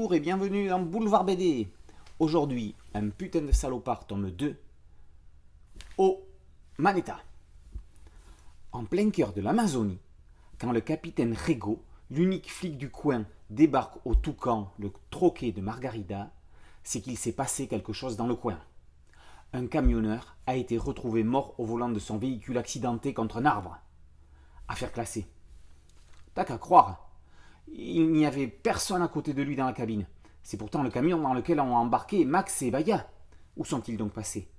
Bonjour et bienvenue dans Boulevard BD. Aujourd'hui, un putain de salopard tome 2 au Maneta. En plein cœur de l'Amazonie, quand le capitaine Rego, l'unique flic du coin, débarque au Toucan, le troquet de Margarida, c'est qu'il s'est passé quelque chose dans le coin. Un camionneur a été retrouvé mort au volant de son véhicule accidenté contre un arbre. Affaire classée. T'as qu'à croire. Il n'y avait personne à côté de lui dans la cabine. C'est pourtant le camion dans lequel ont embarqué Max et Baya. Où sont-ils donc passés?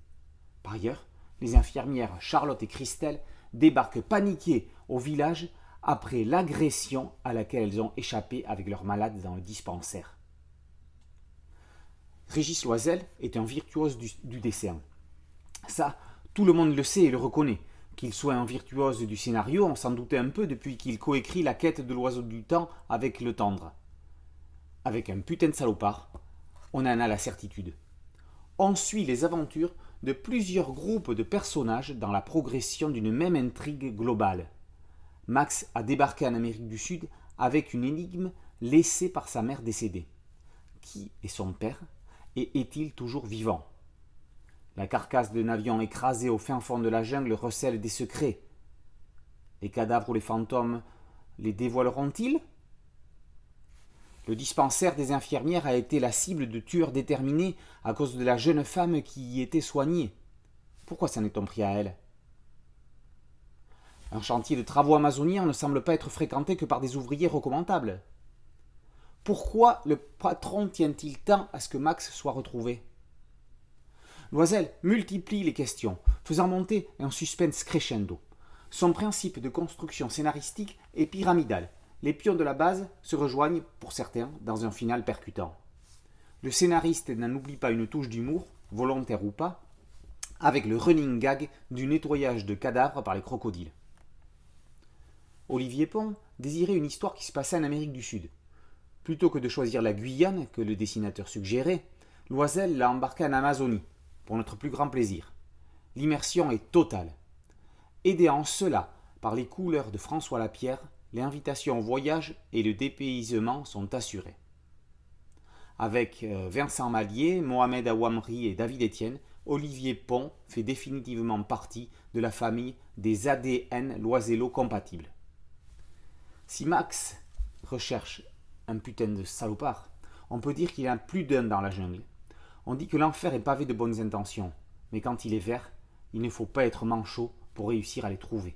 Par ailleurs, les infirmières Charlotte et Christelle débarquent paniquées au village après l'agression à laquelle elles ont échappé avec leurs malades dans le dispensaire. Régis Loisel est un virtuose du dessin. Ça, tout le monde le sait et le reconnaît. Qu'il soit un virtuose du scénario, on s'en doutait un peu depuis qu'il coécrit La quête de l'oiseau du temps avec Le Tendre. Avec un putain de salopard, on en a la certitude. On suit les aventures de plusieurs groupes de personnages dans la progression d'une même intrigue globale. Max a débarqué en Amérique du Sud avec une énigme laissée par sa mère décédée. Qui est son père et est-il toujours vivant? La carcasse d'un avion écrasé au fin fond de la jungle recèle des secrets. Les cadavres ou les fantômes les dévoileront-ils? Le dispensaire des infirmières a été la cible de tueurs déterminés à cause de la jeune femme qui y était soignée. Pourquoi s'en est-on pris à elle? Un chantier de travaux amazoniens ne semble pas être fréquenté que par des ouvriers recommandables. Pourquoi le patron tient-il tant à ce que Max soit retrouvé? Loisel multiplie les questions, faisant monter un suspense crescendo. Son principe de construction scénaristique est pyramidal. Les pions de la base se rejoignent, pour certains, dans un final percutant. Le scénariste n'en oublie pas une touche d'humour, volontaire ou pas, avec le running gag du nettoyage de cadavres par les crocodiles. Olivier Pont désirait une histoire qui se passait en Amérique du Sud. Plutôt que de choisir la Guyane, que le dessinateur suggérait, Loisel l'a embarqué en Amazonie, pour notre plus grand plaisir. L'immersion est totale. Aidé en cela par les couleurs de François Lapierre, l'invitation au voyage et le dépaysement sont assurés. Avec Vincent Mallier, Mohamed Awamri et David Etienne, Olivier Pont fait définitivement partie de la famille des ADN Loisello compatibles. Si Max recherche un putain de salopard, on peut dire qu'il y en a plus d'un dans la jungle. On dit que l'enfer est pavé de bonnes intentions, mais quand il est vert, il ne faut pas être manchot pour réussir à les trouver.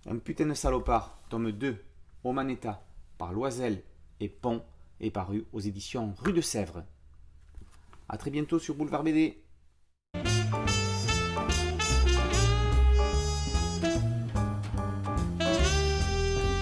Un putain de salopard, tome 2, au Maneta, par Loisel et Pont, est paru aux éditions Rue de Sèvres. A très bientôt sur Boulevard BD.